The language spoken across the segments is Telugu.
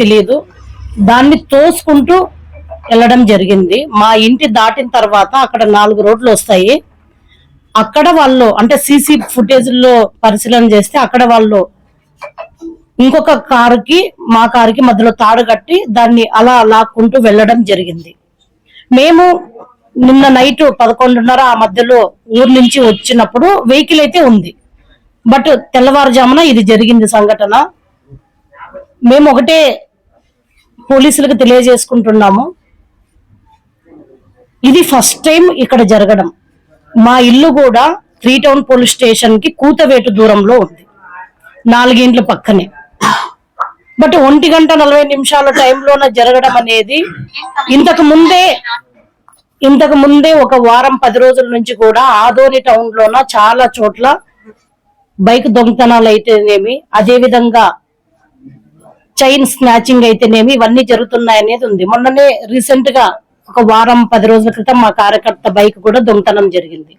తెలియదు, దాన్ని తోసుకుంటూ వెళ్ళడం జరిగింది. మా ఇంటి దాటిన తర్వాత అక్కడ 4 రోడ్లు వస్తాయి. అక్కడ వాళ్ళు అంటే సీసీ ఫుటేజ్ లో పరిశీలన చేస్తే అక్కడ వాళ్ళు ఇంకొక కారుకి మా కారుకి మధ్యలో తాడు కట్టి దాన్ని అలా లాక్కుంటూ వెళ్ళడం జరిగింది. మేము నిన్న నైట్ 11:30 ఆ మధ్యలో ఊరు నుంచి వచ్చినప్పుడు వెహికల్ అయితే ఉంది. బట్ తెల్లవారుజామున ఇది జరిగింది సంఘటన. మేము ఒకటే పోలీసులకు తెలియజేసుకుంటున్నాము, ఇది ఫస్ట్ టైం ఇక్కడ జరగడం. మా ఇల్లు కూడా 3 టౌన్ పోలీస్ స్టేషన్ కి కూతవేటు దూరంలో ఉంది, 4 ఇంట్ల పక్కనే. బట్ 1:40 టైంలోన జరగడం అనేది ఇంతకు ముందే ఒక వారం 10 రోజుల నుంచి కూడా ఆదోని టౌన్ లోన చాలా చోట్ల బైక్ దొంగతనాలు అయితేనేమి, అదే విధంగా చైన్ స్నాచింగ్ అయితేనేమి ఇవన్నీ జరుగుతున్నాయి అనేది ఉంది. మొన్ననే రీసెంట్ గా ఒక వారం 10 రోజుల క్రితం మా కార్యకర్త బైక్ కూడా దొంగతనం జరిగింది.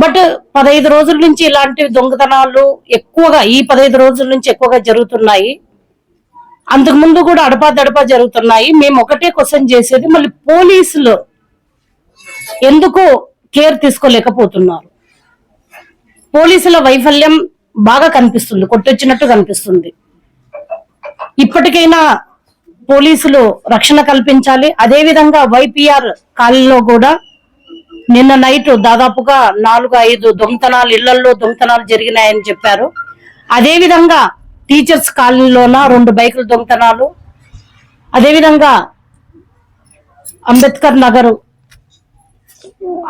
బట్ 15 రోజుల నుంచి ఇలాంటి దొంగతనాలు ఎక్కువగా, ఈ 15 రోజుల నుంచి ఎక్కువగా జరుగుతున్నాయి. అంతకు ముందు కూడా అడపా జరుగుతున్నాయి. మేము ఒకటే క్వశ్చన్ చేసేది, మళ్ళీ పోలీసులు ఎందుకు కేర్ తీసుకోలేకపోతున్నారు? పోలీసుల వైఫల్యం బాగా కనిపిస్తుంది, కొట్టొచ్చినట్టు కనిపిస్తుంది. ఇప్పటికైనా పోలీసులు రక్షణ కల్పించాలి. అదే విధంగా వైపీఆర్ కాలనీలో కూడా నిన్న నైట్ దాదాపుగా 4-5 దొంగతనాలు, ఇళ్లలో దొంగతనాలు జరిగినాయని చెప్పారు. అదే విధంగా టీచర్స్ కాలనీలోన 2 బైకుల దొంగతనాలు, అదే విధంగా అంబేద్కర్ నగర్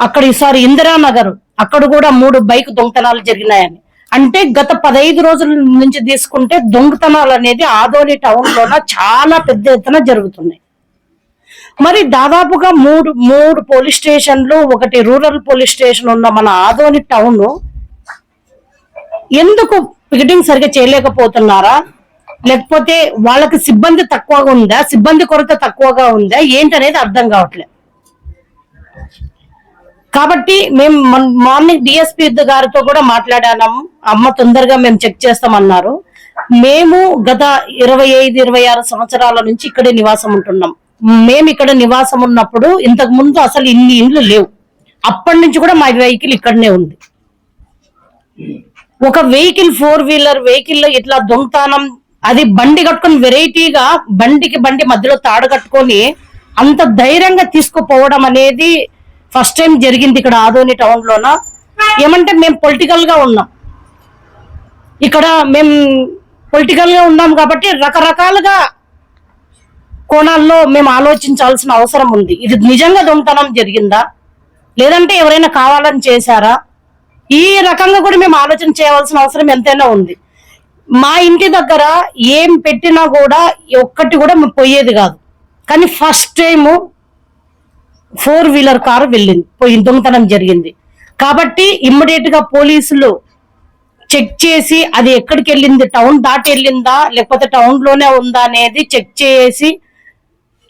అక్కడ ఈసారి ఇందిరానగర్ అక్కడ కూడా 3 బైక్ దొంగతనాలు జరిగినాయని. అంటే గత 15 రోజుల నుంచి తీసుకుంటే దొంగతనాలు అనేది ఆదోని టౌన్ లోన చాలా పెద్ద ఎత్తున జరుగుతున్నాయి. మరి దాదాపుగా మూడు పోలీస్ స్టేషన్లు, 1 రూరల్ పోలీస్ స్టేషన్ ఉన్న మన ఆదోని టౌన్ ఎందుకు పికెటింగ్ సరిగ్గా చేయలేకపోతున్నారా? లేకపోతే వాళ్ళకి సిబ్బంది తక్కువగా ఉందా, సిబ్బంది కొరత తక్కువగా ఉందా, ఏంటనేది అర్థం కావట్లేదు. కాబట్టి మేము మార్నింగ్ డిఎస్పీ గారితో కూడా మాట్లాడాము. అమ్మ తొందరగా మేము చెక్ చేస్తామన్నారు. మేము గత 25-26 సంవత్సరాల నుంచి ఇక్కడే నివాసం ఉంటున్నాం. మేము ఇక్కడ నివాసం ఉన్నప్పుడు ఇంతకు ముందు అసలు ఇన్ని ఇండ్లు లేవు. అప్పటి నుంచి కూడా మా వెహికల్ ఇక్కడనే ఉంది. ఒక వెహికల్ 4 వీలర్ వెహికల్ లో ఇట్లా దొంగతనం, అది బండి కట్టుకొని వెరైటీగా బండికి బండి మధ్యలో తాడు కట్టుకొని అంత ధైర్యంగా తీసుకుపోవడం అనేది ఫస్ట్ టైం జరిగింది ఇక్కడ ఆదోని టౌన్ లోన. ఏమంటే మేము పొలిటికల్ గా ఉన్నాం, ఇక్కడ మేము పొలిటికల్ గా ఉన్నాం కాబట్టి రకరకాలుగా కోణాల్లో మేము ఆలోచించాల్సిన అవసరం ఉంది. ఇది నిజంగా దొంగతనం జరిగిందా, లేదంటే ఎవరైనా కావాలని చేశారా, ఈ రకంగా కూడా మేము ఆలోచన చేయవలసిన అవసరం ఎంతైనా ఉంది. మా ఇంటి దగ్గర ఏం పెట్టినా కూడా ఒక్కటి కూడా పోయేది కాదు. కానీ ఫస్ట్ టైము 4 వీలర్ కారు వెళ్ళింది, దొంగతనం జరిగింది. కాబట్టి ఇమ్మీడియట్ గా పోలీసులు చెక్ చేసి అది ఎక్కడికి వెళ్ళింది, టౌన్ దాటి వెళ్ళిందా లేకపోతే టౌన్ లోనే ఉందా అనేది చెక్ చేసి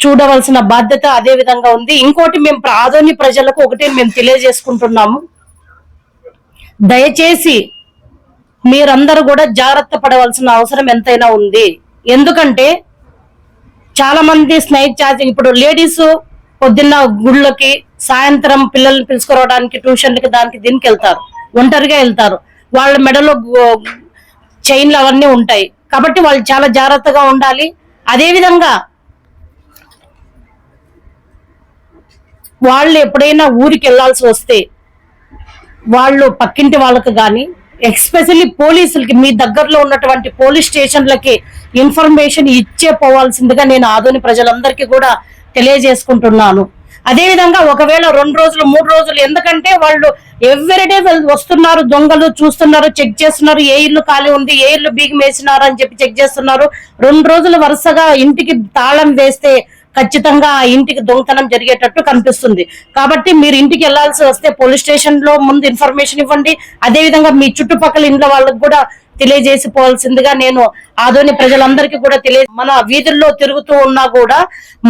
చూడవలసిన బాధ్యత అదే విధంగా ఉంది. ఇంకోటి మేము ఆదోని ప్రజలకు ఒకటే మేము తెలియజేసుకుంటున్నాము, దయచేసి మీరందరూ కూడా జాగ్రత్త పడవలసిన అవసరం ఎంతైనా ఉంది. ఎందుకంటే చాలా మంది స్నైక్ చార్జింగ్, ఇప్పుడు లేడీస్ పొద్దున్న గుళ్ళకి, సాయంత్రం పిల్లల్ని పిలుచుకోవడానికి ట్యూషన్లకి దానికి దీనికి వెళ్తారు, ఒంటరిగా వెళ్తారు. వాళ్ళ మెడలో చైన్లు అవన్నీ ఉంటాయి. కాబట్టి వాళ్ళు చాలా జాగ్రత్తగా ఉండాలి. అదే విధంగా వాళ్ళు ఎప్పుడైనా ఊరికి వెళ్లాల్సి వస్తే వాళ్ళు పక్కింటి వాళ్ళకి కానీ, ఎస్పెషల్లీ పోలీసులకి, మీ దగ్గరలో ఉన్నటువంటి పోలీస్ స్టేషన్లకి ఇన్ఫర్మేషన్ ఇచ్చే పోవాల్సిందిగా నేను ఆదోని ప్రజలందరికీ కూడా తెలియజేసుకుంటున్నాను. అదే విధంగా ఒకవేళ 2 రోజులు 3 రోజులు, ఎందుకంటే వాళ్ళు ఎవ్రీడే వస్తున్నారు, దొంగలు చూస్తున్నారు, చెక్ చేస్తున్నారు, ఏ ఇల్లు ఖాళీ ఉంది, ఏ ఇల్లు బీగం వేసినారు అని చెప్పి చెక్ చేస్తున్నారు. 2 రోజులు వరుసగా ఇంటికి తాళం వేస్తే ఖచ్చితంగా ఆ ఇంటికి దొంగతనం జరిగేటట్టు కనిపిస్తుంది. కాబట్టి మీరు ఇంటికి వెళ్లాల్సి వస్తే పోలీస్ స్టేషన్ లో ముందు ఇన్ఫర్మేషన్ ఇవ్వండి. అదే విధంగా మీ చుట్టుపక్కల ఇంట్లో వాళ్ళకి కూడా తెలియజేసిపోవాల్సిందిగా నేను ఆదోని ప్రజలందరికీ కూడా మన వీధుల్లో తిరుగుతూ ఉన్నా కూడా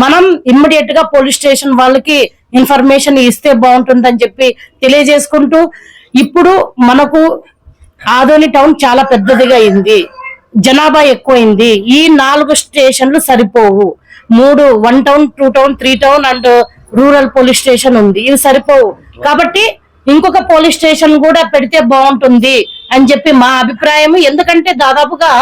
మనం ఇమ్మీడియట్ గా పోలీస్ స్టేషన్ వాళ్ళకి ఇన్ఫర్మేషన్ ఇస్తే బాగుంటుందని చెప్పి తెలియజేసుకుంటూ, ఇప్పుడు మనకు ఆదోని టౌన్ చాలా పెద్దదిగా అయింది. జనాభా ఎక్కువైంది. ఈ 4 స్టేషన్లు సరిపోవు. 3 1 town 2 town 3 town and rural police station ఉంది. ఇవి సరిపోవు కాబట్టి ఇంకొక పోలీస్ స్టేషన్ కూడా పెడితే బాగుంటుంది అని చెప్పి మా అభిప్రాయం. ఎందుకంటే దాదాపుగా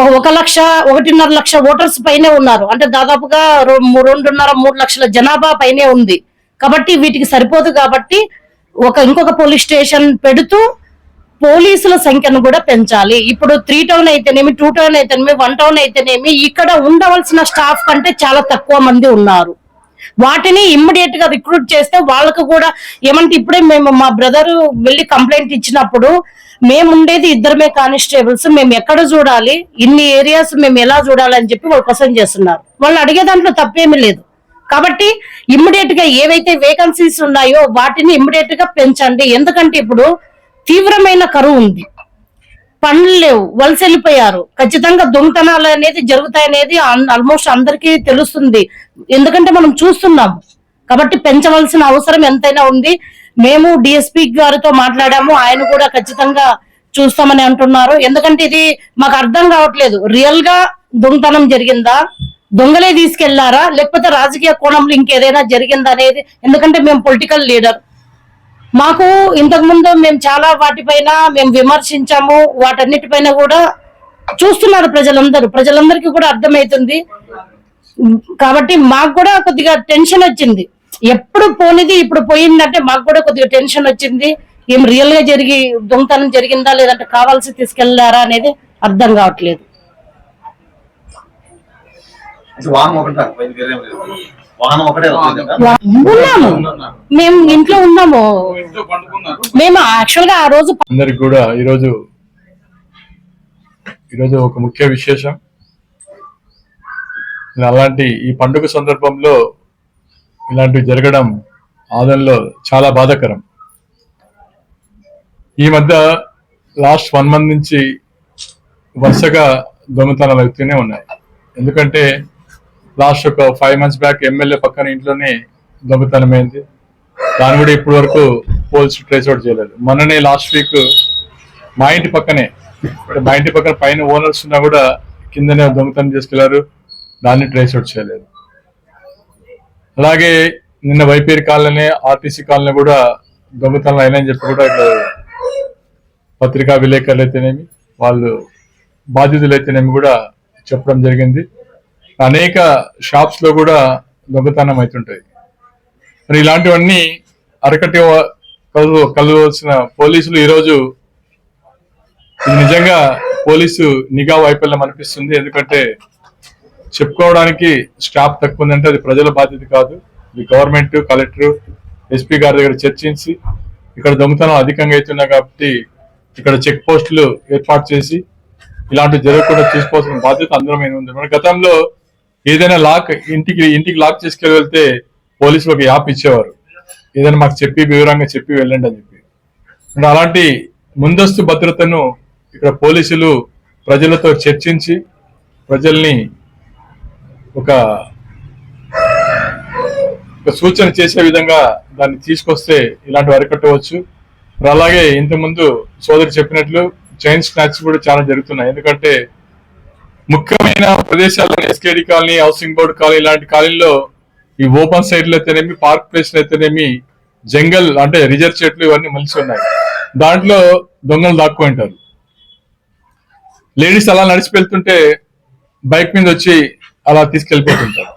1 లక్ష 1.5 లక్ష ఓటర్స్ పైనే ఉన్నారు. అంటే దాదాపుగా 2.5-3 లక్షల జనాభా పైనే ఉంది. కాబట్టి వీటికి సరిపోదు. కాబట్టి ఇంకొక పోలీస్ స్టేషన్ పెడుతూ పోలీసుల సంఖ్యను కూడా పెంచాలి. ఇప్పుడు 3 టౌన్ అయితేనేమి, 2 టౌన్ అయితేనేమి, 1 టౌన్ అయితేనేమి ఇక్కడ ఉండవలసిన స్టాఫ్ కంటే చాలా తక్కువ మంది ఉన్నారు. వాటిని ఇమ్మీడియట్ గా రిక్రూట్ చేస్తే వాళ్ళకు కూడా ఏమంటే ఇప్పుడే మేము మా బ్రదర్ వెళ్ళి కంప్లైంట్ ఇచ్చినప్పుడు మేము ఉండేది 2 కానిస్టేబుల్స్, మేము ఎక్కడ చూడాలి, ఇన్ని ఏరియాస్ మేము ఎలా చూడాలి అని చెప్పి వాళ్ళు క్వశ్చన్ చేస్తున్నారు. వాళ్ళు అడిగే దాంట్లో తప్పేమీ లేదు. కాబట్టి ఇమ్మీడియట్ గా ఏవైతే వేకెన్సీస్ ఉన్నాయో వాటిని ఇమ్మీడియట్ గా పెంచండి. ఎందుకంటే ఇప్పుడు తీవ్రమైన కరువు ఉంది, పనులు లేవు, వలస వెళ్ళిపోయారు. ఖచ్చితంగా దొంగతనాలు అనేది జరుగుతాయనేది ఆల్మోస్ట్ అందరికీ తెలుస్తుంది. ఎందుకంటే మనం చూస్తున్నాము. కాబట్టి పెంచవలసిన అవసరం ఎంతైనా ఉంది. మేము డిఎస్పీ గారితో మాట్లాడాము, ఆయన కూడా ఖచ్చితంగా చూస్తామని అంటున్నారు. ఎందుకంటే ఇది మాకు అర్థం కావట్లేదు. రియల్ గా దొంగతనం జరిగిందా, దొంగలే తీసుకెళ్లారా, లేకపోతే రాజకీయ కోణంలో ఇంకేదైనా జరిగిందా అనేది. ఎందుకంటే మేము పొలిటికల్ లీడర్, మాకు ఇంతకు ముందు మేము చాలా వాటిపైన మేము విమర్శించాము. వాటన్నిటిపైన కూడా చూస్తున్నారు ప్రజలందరికీ కూడా అర్థమవుతుంది. కాబట్టి మాకు కూడా కొద్దిగా టెన్షన్ వచ్చింది. ఎప్పుడు పోనిది ఇప్పుడు పోయిందంటే మాకు కూడా కొద్దిగా టెన్షన్ వచ్చింది. ఏం రియల్ గా దొంగతనం జరిగిందా లేదంటే కావాల్సి తీసుకెళ్లారా అనేది అర్థం కావట్లేదు. ఉన్నాము, మేము ఇంట్లో ఉన్నాము. మేము యాక్చువల్ గా ఆ రోజు అందరికి కూడా ఈరోజు ఒక ముఖ్య విశేషం. అలాంటి ఈ పండుగ సందర్భంలో ఇలాంటివి జరగడం ఆదంలో చాలా బాధాకరం. ఈ మధ్య లాస్ట్ 1 మంత్ నుంచి వరుసగా దొంగతనాలు అవుతూనే ఉన్నాయి. ఎందుకంటే లాస్ట్ ఒక 5 మంత్స్ బ్యాక్ ఎమ్మెల్యే పక్కన ఇంట్లోనే దొంగతనమైంది. దాని కూడా ఇప్పటి వరకు పోలీసు ట్రేస్ అవుట్ చేయలేదు. మొన్ననే లాస్ట్ వీక్ మా ఇంటి పక్కన పైన ఓనర్స్ ఉన్నా కూడా కిందనే దొంగతనం చేసుకెళ్లారు, దాన్ని ట్రేస్ అవుట్ చేయలేదు. అలాగే నిన్న వైపేరి కాలనీ, ఆర్టీసీ కాలనీ కూడా దొంగతనాలు అయినాయని చెప్పి కూడా ఇక్కడ పత్రికా విలేకరులు అయితేనేమి, వాళ్ళు బాధితులు అయితేనేమి కూడా చెప్పడం జరిగింది. అనేక షాప్స్ లో కూడా దొంగతనం అవుతుంటాయి. మరి ఇలాంటివన్నీ కలవలసిన పోలీసులు ఈరోజు ఇది నిజంగా పోలీసు నిఘా వైఫల్యం అనిపిస్తుంది. ఎందుకంటే చెప్పుకోవడానికి స్టాఫ్ తక్కువ ఉందంటే అది ప్రజల బాధ్యత కాదు. ఇది గవర్నమెంట్, కలెక్టర్, ఎస్పీ గారి దగ్గర చర్చించి ఇక్కడ దొంగతనం అధికంగా అవుతున్నాయి కాబట్టి ఇక్కడ చెక్ పోస్టులు ఏర్పాటు చేసి ఇలాంటివి జరగకుండా చూసుకోవాల్సిన బాధ్యత అందరం ఉంది. మన గతంలో ఏదైనా ఇంటికి లాక్ చేసుకెళ్ళి వెళ్తే పోలీసులు ఒక యాప్ ఇచ్చేవారు, ఏదైనా మాకు చెప్పి వివరంగా చెప్పి వెళ్ళండి అని చెప్పి. అలాంటి ముందస్తు భద్రతను ఇక్కడ పోలీసులు ప్రజలతో చర్చించి ప్రజల్ని ఒక సూచన చేసే విధంగా దాన్ని తీసుకొస్తే ఇలాంటివి అరికట్టవచ్చు. అలాగే ఇంతకుముందు సోదరు చెప్పినట్లు చైన్ స్నాచ్ కూడా చాలా జరుగుతున్నాయి. ఎందుకంటే ముఖ్యమైన ప్రదేశాల్లో SKD colony, housing board colony ఇలాంటి కాలనీలో ఈ ఓపెన్ సైడ్లు అయితేనేమి, పార్క్ ప్లేస్లు అయితేనేమి, జంగల్ అంటే రిజర్వ్ చెట్లు ఇవన్నీ మలిసి ఉన్నాయి. దాంట్లో దొంగలు దాక్కుంటారు. లేడీస్ అలా నడిచి వెళ్తుంటే బైక్ మీద వచ్చి అలా తీసుకెళ్లిపోతుంటారు.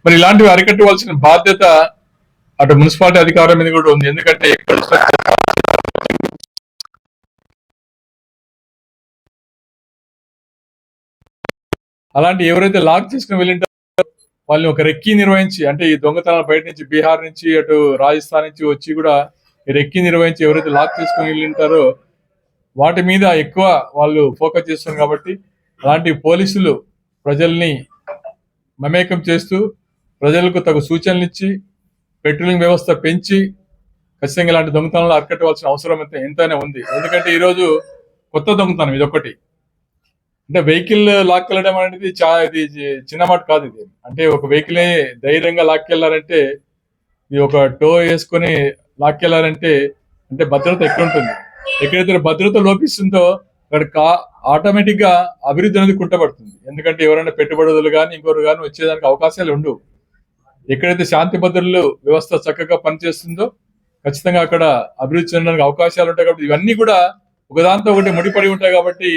మరి ఇలాంటివి అరికట్టవలసిన బాధ్యత అటు మున్సిపాలిటీ అధికారుల మీద కూడా ఉంది. ఎందుకంటే అలాంటి ఎవరైతే లాక్ చేసుకుని వెళ్ళింటారో వాళ్ళని ఒక రెక్కీ నిర్వహించి, అంటే ఈ దొంగతనాలు బయట నుంచి బీహార్ నుంచి అటు రాజస్థాన్ నుంచి వచ్చి కూడా ఈ రెక్కీ నిర్వహించి ఎవరైతే లాక్ చేసుకుని వెళ్ళింటారో వాటి మీద ఎక్కువ వాళ్ళు ఫోకస్ చేస్తారు. కాబట్టి అలాంటి పోలీసులు ప్రజల్ని మమేకం చేస్తూ ప్రజలకు తగు సూచనలు ఇచ్చి పెట్రోలింగ్ వ్యవస్థ పెంచి ఖచ్చితంగా ఇలాంటి దొంగతనాలు అరికట్టవలసిన అవసరం ఎంతైనా ఉంది. ఎందుకంటే ఈరోజు కొత్త దొంగతనం ఇదొక్కటి. అంటే వెహికల్ లాక్కెళ్ళడం అనేది ఇది చిన్న మాట కాదు. ఇది అంటే ఒక వెహికల్ ధైర్యంగా లాక్కెళ్లారంటే, ఇది ఒక టో వేసుకొని లాక్కెళ్లారంటే అంటే భద్రత ఎక్కువ ఉంటుంది. ఎక్కడైతే భద్రత లోపిస్తుందో అక్కడ ఆటోమేటిక్ గా అభివృద్ధి అనేది కుంటపడుతుంది. ఎందుకంటే ఎవరైనా పెట్టుబడులు కానీ ఇంకొకరు కానీ వచ్చేదానికి అవకాశాలు ఉండవు. ఎక్కడైతే శాంతి భద్రతలు వ్యవస్థ చక్కగా పనిచేస్తుందో ఖచ్చితంగా అక్కడ అభివృద్ధి చెందడానికి అవకాశాలు ఉంటాయి. కాబట్టి ఇవన్నీ కూడా ఒకదాంతో ఒకటి ముడిపడి ఉంటాయి. కాబట్టి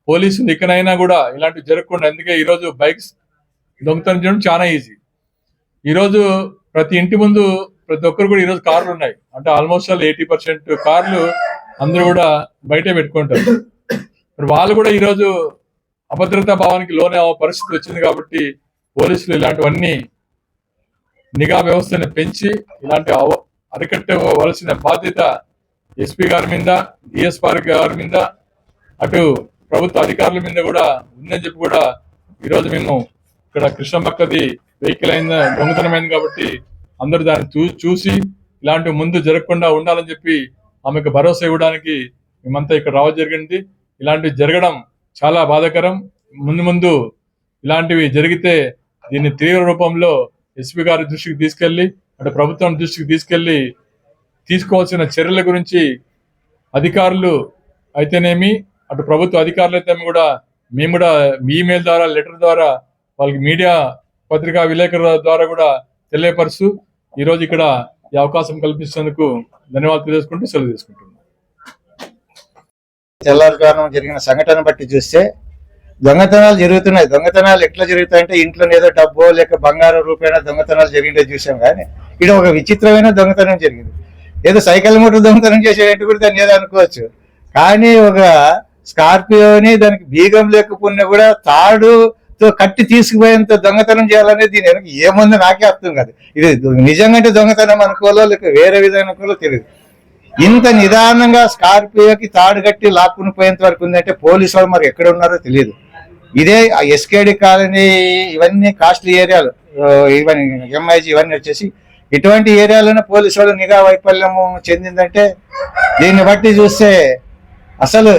పోలీసులు ఇకనైనా కూడా ఇలాంటివి జరగకుండా, ఎందుకే ఈరోజు బైక్స్ దొంగతనం చేయడం చాలా ఈజీ. ఈరోజు ప్రతి ఇంటి ముందు ప్రతి ఒక్కరు కూడా ఈరోజు కార్లు ఉన్నాయి. అంటే ఆల్మోస్ట్ 80% కార్లు అందరూ కూడా బయటే పెట్టుకుంటారు. మరి వాళ్ళు కూడా ఈరోజు అభద్రతా భావానికి లోనే పరిస్థితి వచ్చింది. కాబట్టి పోలీసులు ఇలాంటివన్నీ నిఘా వ్యవస్థను పెంచి ఇలాంటి అరికట్టవలసిన బాధ్యత ఎస్పీ గారి మీద, డిఎస్పీ గారి మీద, అటు ప్రభుత్వ అధికారుల మీద కూడా ఉందని చెప్పి కూడా ఈరోజు మేము ఇక్కడ కృష్ణమ్మక్కది వెహికల్ అయింది, దొంగతనమైంది కాబట్టి అందరూ దాన్ని చూసి ఇలాంటివి ముందు జరగకుండా ఉండాలని చెప్పి ఆమెకు భరోసా ఇవ్వడానికి మేమంతా ఇక్కడ రావడం జరిగింది. ఇలాంటివి జరగడం చాలా బాధాకరం. ముందు ఇలాంటివి జరిగితే దీన్ని తీవ్ర రూపంలో ఎస్పీ గారి దృష్టికి తీసుకెళ్లి, అటు ప్రభుత్వం దృష్టికి తీసుకెళ్లి తీసుకోవాల్సిన చర్యల గురించి అధికారులు అయితేనేమి, అటు ప్రభుత్వ అధికారులు అయితే కూడా మేము కూడా ఈమెయిల్ ద్వారా, లెటర్ ద్వారా, వాళ్ళకి మీడియా పత్రికా విలేకరుల ద్వారా కూడా తెలియపరుస్తూ ఈరోజు ఇక్కడ ఈ అవకాశం కల్పిస్తున్నందుకు ధన్యవాదాలు తెలియజేసుకుంటూ సెలవు తీసుకుంటున్నాం. తెల్లారుజామున జరిగిన సంఘటన బట్టి చూస్తే దొంగతనాలు జరుగుతున్నాయి. దొంగతనాలు ఎట్లా జరుగుతాయంటే ఇంట్లో ఏదో డబ్బో లేక బంగారం రూపాయన దొంగతనాలు జరిగిందే చూసాం. కానీ ఇక్కడ ఒక విచిత్రమైన దొంగతనం జరిగింది. ఏదో సైకిల్ మోటార్ దొంగతనం చేసేటట్టు కూడా దాన్ని ఏదో అనుకోవచ్చు. కానీ ఒక స్కార్పియోని దానికి బీగం లేకపోయినా కూడా తాడుతో కట్టి తీసుకుపోయేంత దొంగతనం చేయాలనేది దీని వెనక ఏముందో నాకే అర్థం కాదు. ఇది నిజంగా దొంగతనం అనుకోవాలో లేక వేరే విధంగా అనుకోవాలో తెలియదు. ఇంత నిదానంగా స్కార్పియోకి తాడు కట్టి లాక్కుని పోయేంత వరకు ఉందంటే పోలీసు వాళ్ళు మరి ఎక్కడ ఉన్నారో తెలియదు. ఇదే ఎస్కేడి కాలనీ, ఇవన్నీ కాస్ట్లీ ఏరియాలు, ఇవన్నీ ఎంఐజీ ఇవన్నీ వచ్చేసి ఇటువంటి ఏరియాలోనే పోలీసు వాళ్ళు నిఘా వైఫల్యం చెందిందంటే దీన్ని బట్టి చూస్తే అసలు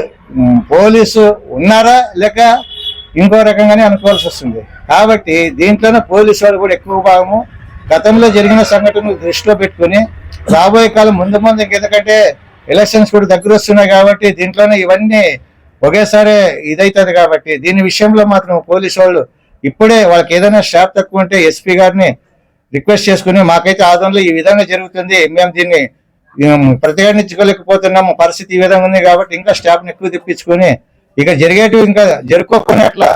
పోలీసు ఉన్నారా లేక ఇంకో రకంగానే అనుకోవాల్సి వస్తుంది. కాబట్టి దీంట్లోనే పోలీసు వాళ్ళు కూడా ఎక్కువ భాగము గతంలో జరిగిన సంఘటనలు దృష్టిలో పెట్టుకుని రాబోయే కాలం ముందు ఎందుకంటే ఎలక్షన్స్ కూడా దగ్గర వస్తున్నాయి కాబట్టి దీంట్లోనే ఇవన్నీ ఒకేసారి ఇదవుతుంది. కాబట్టి దీని విషయంలో మాత్రం పోలీసు వాళ్ళు ఇప్పుడే వాళ్ళకి ఏదైనా స్టాఫ్ తక్కువ ఉంటే ఎస్పీ గారిని రిక్వెస్ట్ చేసుకుని మాకైతే ఆదంలో ఈ విధంగా జరుగుతుంది, మేము దీన్ని ప్రతిఘటించుకోలేకపోతున్నాము, పరిస్థితి ఈ విధంగా ఉంది కాబట్టి ఇంకా స్టాఫ్ని ఎక్కువ తెప్పించుకొని ఇక జరిగేటివి ఇంకా జరుపుకోకున్నట్లా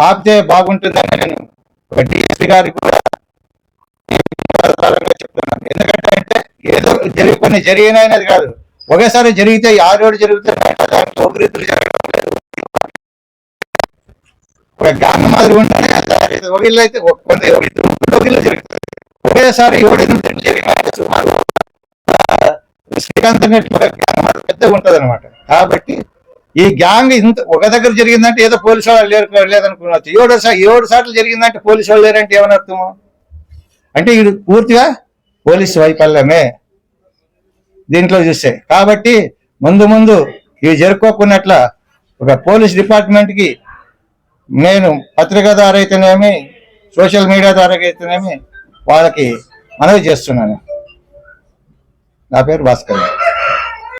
ఆపితే బాగుంటుందని నేను డిఎస్పీ గారికి కూడా చెప్తున్నాను. ఎందుకంటే అంటే ఏదో కొన్ని జరిగినాయనేది కాదు, ఒకేసారి జరిగితే 6 ఏడు జరిగితే దానికి ఒకరిద్దరు జరగడం లేదు. ఒక గ్యాంగ్ మాదిరి ఉంటేనే ఒకళ్ళు అయితే ఒకళ్ళు జరుగుతుంది. ఒకేసారి 7 జరిగిన సుమారు శ్రీకాంత్ గ్యాంగ్ మాదిరి పెద్దగా ఉంటది అనమాట. కాబట్టి ఈ గ్యాంగ్ ఇంత ఒక దగ్గర జరిగిందంటే ఏదో పోలీసు వాళ్ళు లేదనుకున్నచ్చు. 7 సార్లు జరిగిందంటే పోలీసు వాళ్ళు లేరంటే ఏమని అర్థము? అంటే ఇది పూర్తిగా పోలీసు వైఫల్యమే దీంట్లో చూస్తే. కాబట్టి ముందు ఇవి జరుపుకోకున్నట్ల ఒక పోలీస్ డిపార్ట్మెంట్కి నేను పత్రిక ద్వారా అయితేనేమి, సోషల్ మీడియా ద్వారా అయితేనేమి వాళ్ళకి మనవి చేస్తున్నాను. నా పేరు భాస్కర్.